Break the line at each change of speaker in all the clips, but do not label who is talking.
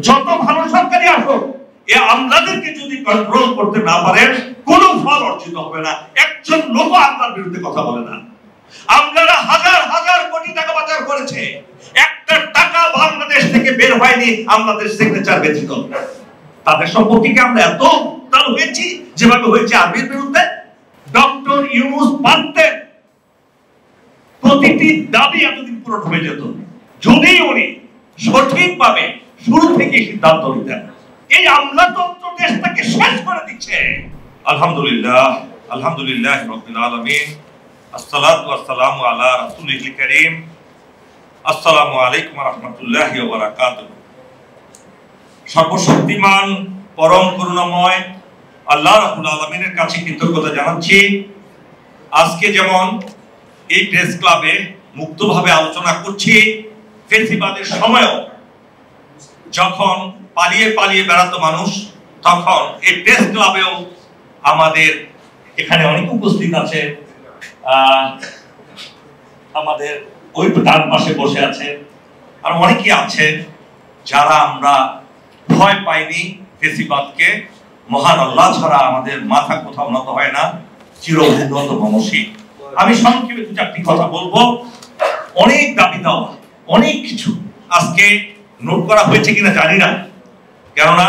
যত ভালো সরকারি আসুক, এই আমলাদেরকে যদি কন্ট্রোল করতে না পারেন কোনো ফল অর্জিত হবে না। একজন লোক আমলার বিরুদ্ধে কথা বলে না। আমলারা হাজার হাজার কোটি টাকা পাচার করেছে, একটা টাকা বাংলাদেশ থেকে বের হয়নি আমলাদের সিগনেচার ব্যতীত। তাদের সম্পর্কে কি আমরা এত উত্তাল হয়েছি যেভাবে হয়েছে আর্মির বিরুদ্ধে? ডক্টর ইউনূস পারতেন প্রতিটি দাবি এতদিন পূরণ হয়ে যেত যদি উনি সঠিকভাবে শুরু থেকে সিদ্ধান্ত নিতেন। এই আমলাতন্ত্র দেশটাকে শেষ করে দিচ্ছে। আলহামদুলিল্লাহ, আলহামদুলিল্লাহ রাব্বিল আলামিন, আসসালাতু ওয়াসসালামু আলা রাসূলিল কারীম। আসসালামু আলাইকুম ওয়া রাহমাতুল্লাহি ওয়া বারাকাতুহু। সর্বশক্তিমান পরম করুণাময় আল্লাহ রাব্বুল আলামিনের কাছে কৃতজ্ঞতা জানাচ্ছি। আজকে যেমন এই প্রেস ক্লাবে মুক্তভাবে আলোচনা করছি, ফেসিবাদের সময়ও যখন পালিয়ে পালিয়ে বেড়াতো মানুষ, তখন এই প্রেস ক্লাবেও আমাদের এখানে অনেক উপস্থিত আছে। আমাদের ওই ডান পাশে বসে আছে আর অনেকে আছে যারা আমরা ভয় পাইনি ফেসিবাদকে। মহান আল্লাহ ছাড়া আমাদের মাথা কোথাও নত হয় না, চির উন্নত মনসী। আমি সংক্ষেপে দু চারটি কথা বলবো। অনেক দাবি দেওয়া, অনেক কিছু আজকে নোট করা হয়েছে কিনা জানি না, কেননা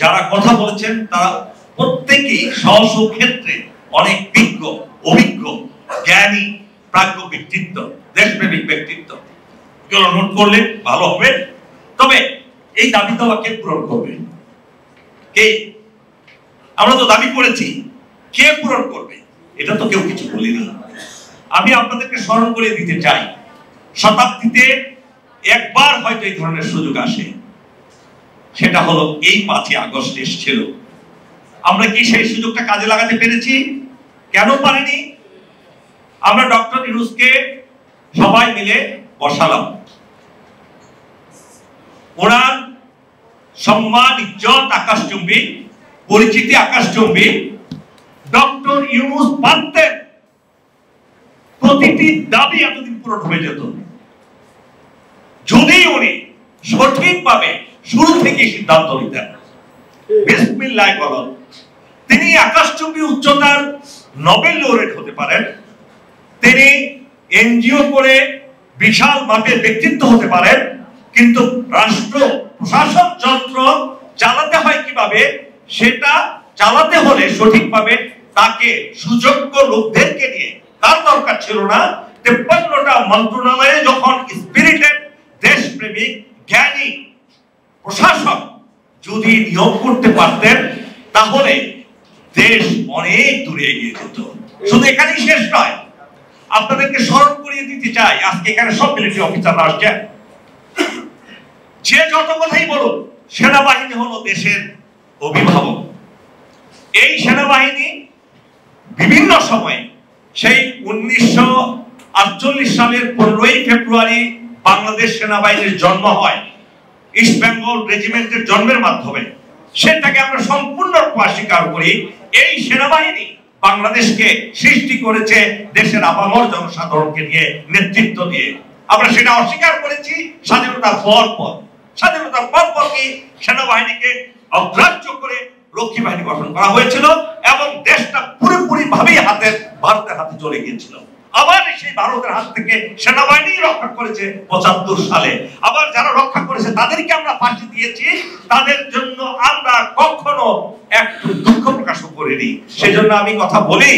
যারা কথা বলেছেন তারা প্রত্যেকেই স্ব ক্ষেত্রে অনেক বিজ্ঞ, অভিজ্ঞ, জ্ঞানী, প্রাজ্ঞ ব্যক্তিত্ব, দেশপ্রেমিক ব্যক্তিত্ব। এগুলো নোট করলে ভালো হবে। তবে এই দাবি দেওয়া কে পূরণ করবে? কে? আমরা তো দাবি করেছি, কে পূরণ করবে? এটা তো কেউ কিছু বলেনি। আমি আপনাদেরকে স্মরণ করে দিতে চাই, শতাব্দীতে একবার হয়তো এই ধরনের সুযোগ আসে, সেটা হলো এই 5ই আগস্ট এসেছিল। আমরা কি সেই সুযোগটা কাজে লাগাতে পেরেছি? কেন পারিনি? আমরা ডক্টর ইউনূসকে সবাই মিলে বসালাম, ওনার সম্মান, ইজ্জত আকাশচুম্বী, পরিচিতি আকাশচুম্বী। ডক্টর ইউনূস পারতেন প্রতিটি দাবি এতদিন পূরণ হয়ে যেত যদি উনি সঠিকভাবে শুরু থেকে সিদ্ধান্ত নিতেন। বিসমিল্লাহ বলেন, তিনি আকাশচুম্বী উচ্চতার নোবেল লরেট হতে পারেন, তিনি এনজিও করে বিশাল মাপের ব্যক্তিত্ব হতে পারেন, কিন্তু রাষ্ট্র প্রশাসন যন্ত্র চালাতে হয় কিভাবে, সেটা চালাতে হলে সঠিকভাবে তাকে সুযোগ্য লোকদেরকে নিয়ে, তার দরকার ছিল না 53টা মন্ত্রণালয়ে যখন স্পিরিটেড, দেশপ্রেমিক, জ্ঞানী প্রশাসক যদি নিয়োগ করতে পারতেন তাহলে দেশ অনেক দূরে এগিয়ে যেত। শুধু এখানেই শেষ নয়, আপনাদেরকে স্মরণ করিয়ে দিতে চাই, আজকে এখানে সব মিলিটারি অফিসাররা আসছেন, যে যত কথাই বলুন, সেনাবাহিনী হলো দেশের অভিভাবক। এই সেনাবাহিনী বিভিন্ন সময়ে, সেই 1948 সালের 15ই ফেব্রুয়ারি বাংলাদেশ সেনাবাহিনীর জন্ম হয় ইস্ট বেঙ্গল রেজিমেন্টের জন্মের মাধ্যমে। সেটাকে আমরা সম্পূর্ণ অস্বীকার করি। এই সেনাবাহিনী বাংলাদেশকে সৃষ্টি করেছে দেশের আপামর জনসাধারণকে নিয়ে, নেতৃত্ব দিয়ে। আমরা সেটা অস্বীকার করেছি স্বাধীনতার পর পর। স্বাধীনতার পর পর কি সেনাবাহিনীকে অগ্রাহ্য করে রক্ষী বাহিনী গঠন করা হয়েছিল এবং দেশটা পুরোপুরি ভাবেই ভারতের হাতে চলে গিয়েছিল। আবার সেই ভারতের হাত থেকে সেনাবাহিনী রক্ষা করেছে 75 সালে। আবার যারা রক্ষা করেছে তাদেরকে আমরা ফাঁসি দিয়েছি, তাদের জন্য আমরা কখনো একটু দুঃখ প্রকাশ করিনি। সেজন্য আমি কথা বলি,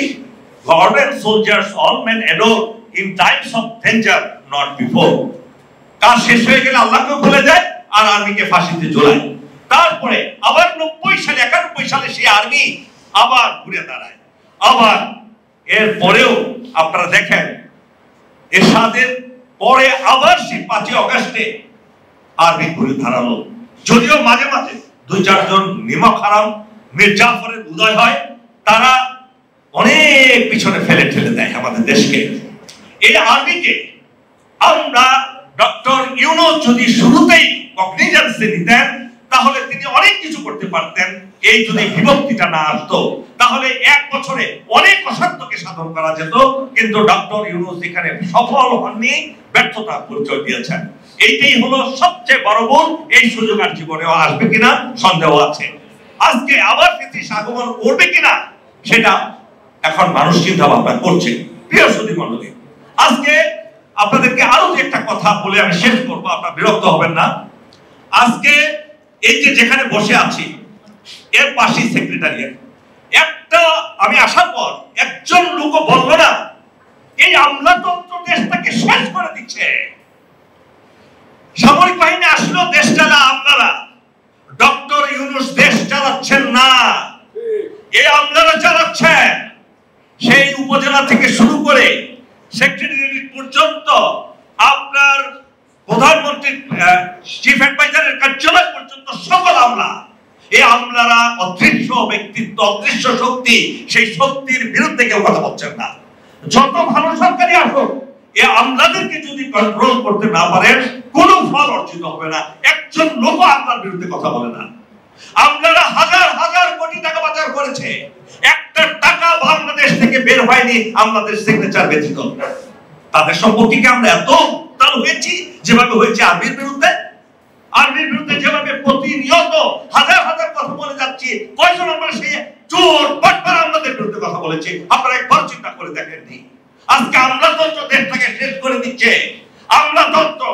government soldiers all men adore in times of danger not before. কাজ শেষ হয়ে গেলে আল্লাহকে ভুলে যায় আর আর্মিকে ফাঁসিতে ঝোলায়। তারপরে আবার 91 সালে 91 সালে সেই আর্মি আবার ঘুরে দাঁড়ায়। আবার এর পরেও আপনারা দেখেন এরশাদের পরে আবার সেই 5ই আগস্টে আর্মি ঘুরে দাঁড়ালো। যদিও মাঝে মাঝে 2-4 জন নিমক হারাম মীর জাফরের উদয় হয়, তারা অনেক পিছনে ফেলে ঠেলে দেয় আমাদের দেশকে। এই আর্মিকে আমরা ডক্টর ইউনূস যদি শুরুতেই কগনিজেন্সে নিতেন তাহলে তিনি অনেক কিছু করতে পারতেন। এই যদি বিভক্তিটা না আসতো তাহলে 1 বছরে অনেক অসাধ্যকে সাধন করা যেত। কিন্তু ডক্টর ইউনূস এখানে সফল হননি, ব্যর্থতার পরিচয় দিয়েছেন। এইটাই হলো সবচেয়ে বড় ভুল। এই সুযোগ আর জীবনেও আসবে কিনা সন্দেহ আছে। আজকে আবার ফেসিস আগমন করবে কিনা সেটা এখন মানুষ চিন্তা ভাবনা করছে। প্রিয় সুধী মণ্ডলী, আজকে আপনাদেরকে আরো একটা কথা বলে আমি শেষ করবো, আপনারা বিরক্ত হবেন না। আজকে এই যে যেখানে বসে আছি এর পাশেই সেক্রেটারিয়েট, একটা আমি আসার পর একজন লোক বলল না এই আমলাতন্ত্র দেশটাকে শেষ করে দিচ্ছে। সামরিক বাহিনী আসলো, দেশ চালা আমলারা। ডক্টর ইউনূস দেশ চালাচ্ছেন না, এই আমলারা চালাচ্ছেন। সেই উপজেলা থেকে শুরু করে সেক্রেটারিয়েট পর্যন্ত, আপনার প্রধানমন্ত্রীর চিফ অ্যাডভাইজারের কার্যালয় পর্যন্ত সকল আমলা। এই আমলারা অদৃশ্য ব্যক্তিত্ব, অদৃশ্য শক্তি, সেই শক্তির বিরুদ্ধে কেউ কথা বলছেন না। যত ভালো সরকারি আসুক, এই আমলাদেরকে যদি কন্ট্রোল করতে না পারেন কোনো ফল অর্জিত হবে না। একজন লোক আমলার বিরুদ্ধে কথা বলে না। আমলারা হাজার হাজার কোটি টাকা পাচার করেছে, একটা টাকা বাংলাদেশ থেকে বের হয়নি আমলাদের সিগনেচার ব্যতীত। তাদের সম্পর্কে কি আমরা এত উত্তাল হয়েছি যেভাবে হয়েছে আর্মির বিরুদ্ধে? আর্মির বিরুদ্ধে যেভাবে প্রতিনিয়ত হাজার হাজার কথা বলে যাচ্ছি, কয়জন আমরা সেই চোর বাটপার আমলাদের বিরুদ্ধে কথা বলেছি? আপনারা একবার চিন্তা করে দেখেননি? আজকে আমলাতন্ত্র দেশটাকে শেষ করে দিচ্ছে। আমলাতন্ত্র,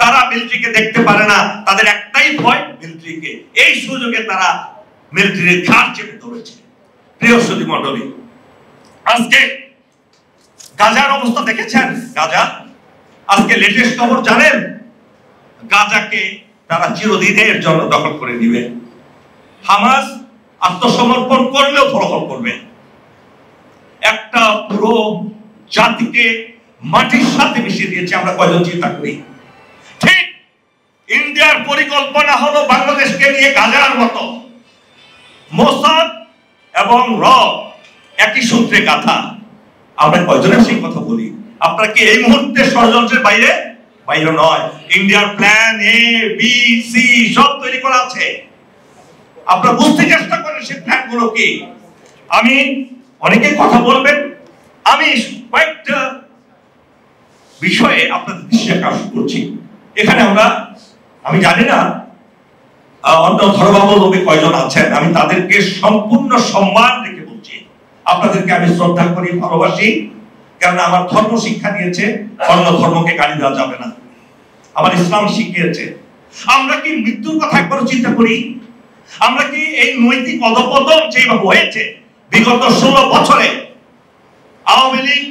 তারা মিলিটারিকে দেখতে পারে না, তাদের একটাই ভয় মিলিটারিকে। এই সুযোগে তারা মিলিটারির ঘাড় চেপে ধরেছে। প্রিয় সুধী মণ্ডলী, আজকে গাজার অবস্থা দেখেছেন? গাজা আজকে লেটেস্ট খবর জানেন? গাজাকে তারা চিরদিনের জন্য দখল করে দিবে। হামাস আত্মসমর্পণ করলেও দখল করবে। একটা পুরো জাতিকে মাটির সাথে মিশিয়ে দিয়েছে। আমরা কয়জন চিন্তা করি? ঠিক ইন্ডিয়ার পরিকল্পনা হলো বাংলাদেশকে নিয়ে গাজার মতো। মোসাদ এবং র একই সূত্রে গাথা। আমরা কয়জনের সেই কথা বলি? আপনারা কি এই মুহূর্তে ষড়যন্ত্রের বাইরে? বাইরে নয়। ইন্ডিয়ার প্ল্যান এ বি সি সব তৈরি করা আছে। আপনারা বুঝতে চেষ্টা করেন সেই প্ল্যানগুলো কি। আমি অনেকে কথা বলবেন, আমি কয়েকটা বিষয়ে আপনাদের দৃষ্টি আকর্ষণ করছি। এখানে আমি জানি না অন্য ধর্মাবলম্বী কয়জন আছেন, আমি তাদেরকে সম্পূর্ণ সম্মান রেখে বলছি। আপনাদেরকে আমি শ্রদ্ধা করি, ভালোবাসি, কারণ আমার ধর্ম শিক্ষা দিয়েছে অন্য ধর্মকে গালি দেওয়া যাবে না। আমার ইসলাম শিখিয়েছে। আমরা কি মৃত্যুর কথা একবার চিন্তা করি? আমরা কি এই নৈতিক অধঃপতন যেভাবে হয়েছে বিগত 16 বছরে, আওয়ামী লীগ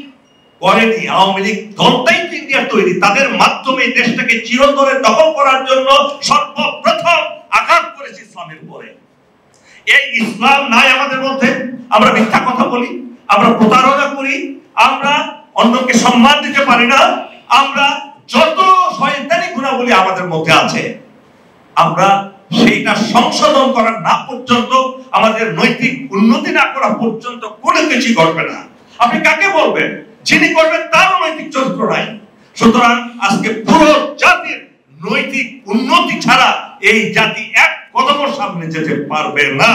করেনি। আওয়ামী লীগ দলটাই ইন্ডিয়ার তৈরি, তাদের মাধ্যমে দেশটাকে চিরতরে দখল করার জন্য সর্বপ্রথম আঘাত করেছে ইসলামের উপরে। এই ইসলাম নাই আমাদের মধ্যে। আমরা মিথ্যা কথা বলি, আমরা প্রতারণা করি, আমরা অন্যকে সম্মান দিতে পারি না, আমরা যত শয়তানি গুণাবলী আমাদের মধ্যে আছে, আমরা সেইটা সংশোধন করার না পর্যন্ত, আমাদের নৈতিক উন্নতি না করা পর্যন্ত কোনো কিছু ঘটবে না। আপনি কাকে বলবেন? যিনি করবেন তারও নৈতিক চরিত্র নাই। সুতরাং আজকে পুরো জাতির নৈতিক উন্নতি ছাড়া এই জাতি এক কদম সামনে যেতে পারবে না।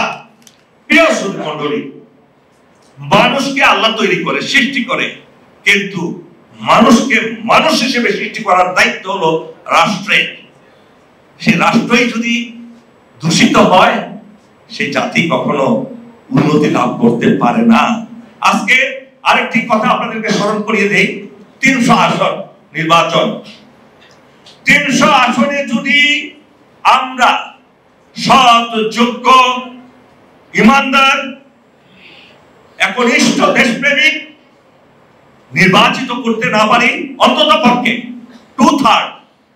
প্রিয় সুধী মণ্ডলী, মানুষকে আল্লাহ তৈরি করে, সৃষ্টি করে, কিন্তু মানুষকে মানুষ হিসেবে সৃষ্টি করার দায়িত্ব হলো রাষ্ট্রের। সেই রাষ্ট্রই যদি দূষিত হয়, সেই জাতি কখনো উন্নতি লাভ করতে পারে না। আজকে আরেকটি কথা আপনাদেরকে স্মরণ করিয়ে দেই। 300 আসন নির্বাচন। 300 আসনে যদি আমরা সৎ, যোগ্য, ইমানদার, একনিষ্ঠ দেশপ্রেমিক নির্বাচিত করতে না পারি, অন্তত পক্ষে 2/3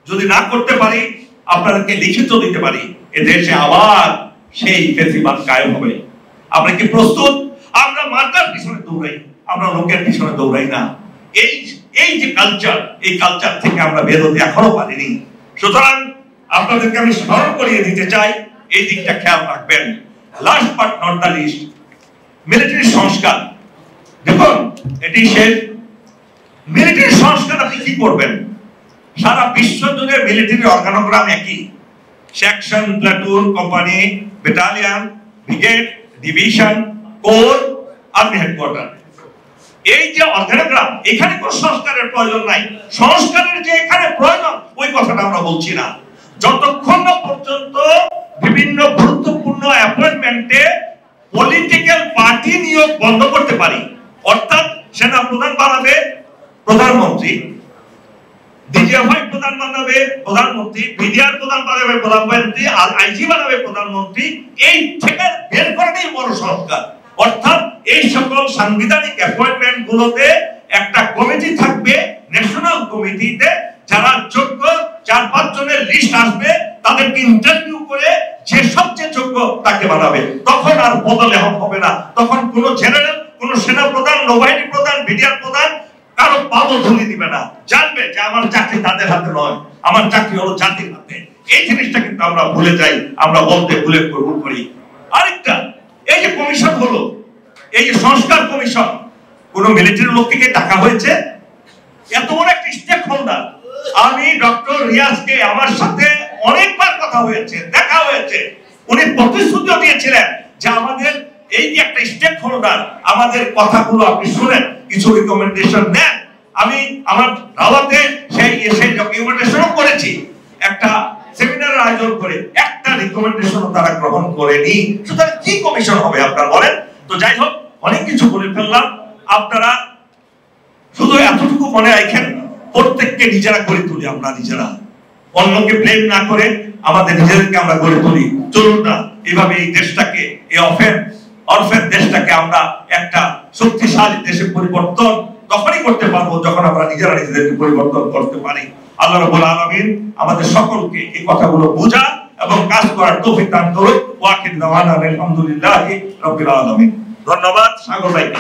যদি না করতে পারি, আপনাদেরকে লিখিত দিতে পারি, এ দেশে আবার সেই ফেসিবাদ কায়েম হবে। আমরা কি প্রস্তুত? আমরা মার্কার পিছনে দৌড়াই, আমরা লোকের পিছনে দৌড়াই না। এই যে কালচার, এই কালচার থেকে আমরা বের হতে এখনো পারিনি। সুতরাং আপনাদেরকে আমি স্মরণ করিয়ে দিতে চাই, এই দিকটা খেয়াল রাখবেন। Last but not the least, military সংস্কার। দেখুন, এটি শেষ। মিলিটারি সংস্কার আপনি কি করবেন? সারা বিশ্ব জুড়ে মিলিটারি অর্গানোগ্রাম একই। Section, platoon, company, battalion, brigade, division, core, army headquarter. এই যে অর্গানোগ্রাম, এখানে কোনো সংস্কারের প্রয়োজন নাই। সংস্কারের যে এখানে প্রয়োজন, ওই কথাটা আমরা বলছি না। যতক্ষণ না পর্যন্ত বিভিন্ন গুরুত্বপূর্ণ অ্যাপয়েন্টমেন্টে পলিটিক্যাল পার্টি নিয়োগ বন্ধ করতে পারি, অর্থাৎ সেনা প্রধান বানাবে প্রধানমন্ত্রী, ডিজিএফআই প্রধান বানাবে প্রধানমন্ত্রী, বিডিআর প্রধান বানাবে প্রধানমন্ত্রী, আর আইজি বানাবে প্রধানমন্ত্রী, এই থেকে বের করাটাই বড় সংস্কার। অর্থাৎ এই সকল সাংবিধানিক অ্যাপয়েন্টমেন্ট গুলোতে একটা কমিটি থাকবে, ন্যাশনাল কমিটিতে যারা যোগ্য 4-5 জনের লিস্ট আসবে, তাদেরকে ইন্টারভিউ করে যে সবচেয়ে যোগ্য তাকে বানাবে। তখন আর বদলে হবে না, তখন কোন জেনারেল, কোন সেনা প্রধান, নৌবাহিনী প্রধান, বিডিআর প্রধান কারো পাবো ধুলি দিবে না, জানবে যে আমার চাকরি তাদের হাতে নয়, আমার চাকরি হলো জাতির হাতে। এই জিনিসটা কিন্তু আমরা ভুলে যাই, আমরা বলতে ভুলে করি। আরেকটা, এই যে কমিশন হলো, এই যে সংস্কার কমিশন, কোন মিলিটারি লোককে ডাকা হয়েছে? এত বড় একটা স্টেক হোল্ডার, আমি ডক্টর রিয়াজকে, আমার সাথে অনেকবার কথা হয়েছে, দেখা হয়েছে, উনি প্রতিশ্রুতিও দিয়েছিলেন যে আমাদের এই যে একটা স্টেক হোল্ডার, আমাদের কথাগুলো আপনি শুনেন, কিছু রিকমেন্ডেশন নেন। আমি আমার দাওয়াতে সেই রিকমেন্ডেশনও করেছি, একটা সেমিনারের আয়োজন করে, একটা রিকমেন্ডেশনও তারা গ্রহণ করেনি। সুতরাং কি কমিশন হবে আপনারা বলেন? তো যাই হোক, অনেক কিছু বলে ফেললাম। আপনারা শুধু এতটুকু মনে রাখেন, প্রত্যেককে নিজেরা গড়ে তুলি, আমরা নিজেরা, অন্যকে ব্লেম না করে আমাদের নিজেদেরকে আমরা গড়ে তুলি। চলুন না এইভাবে এই দেশটাকে, এই অরফেন দেশটাকে আমরা একটা শক্তিশালী দেশে পরিবর্তন তখনই করতে পারবো যখন আমরা নিজেরা নিজেদেরকে পরিবর্তন করতে পারি। আল্লাহ রাব্বুল আলামিন আমাদের সকলকে এই কথাগুলো বোঝা এবং কাজ করার তৌফিক দান করুন। ওয়া আখিরু দাওয়ানা আলহামদুলিল্লাহি রাব্বিল আলামিন। ধন্যবাদ সাগর ভাইকে।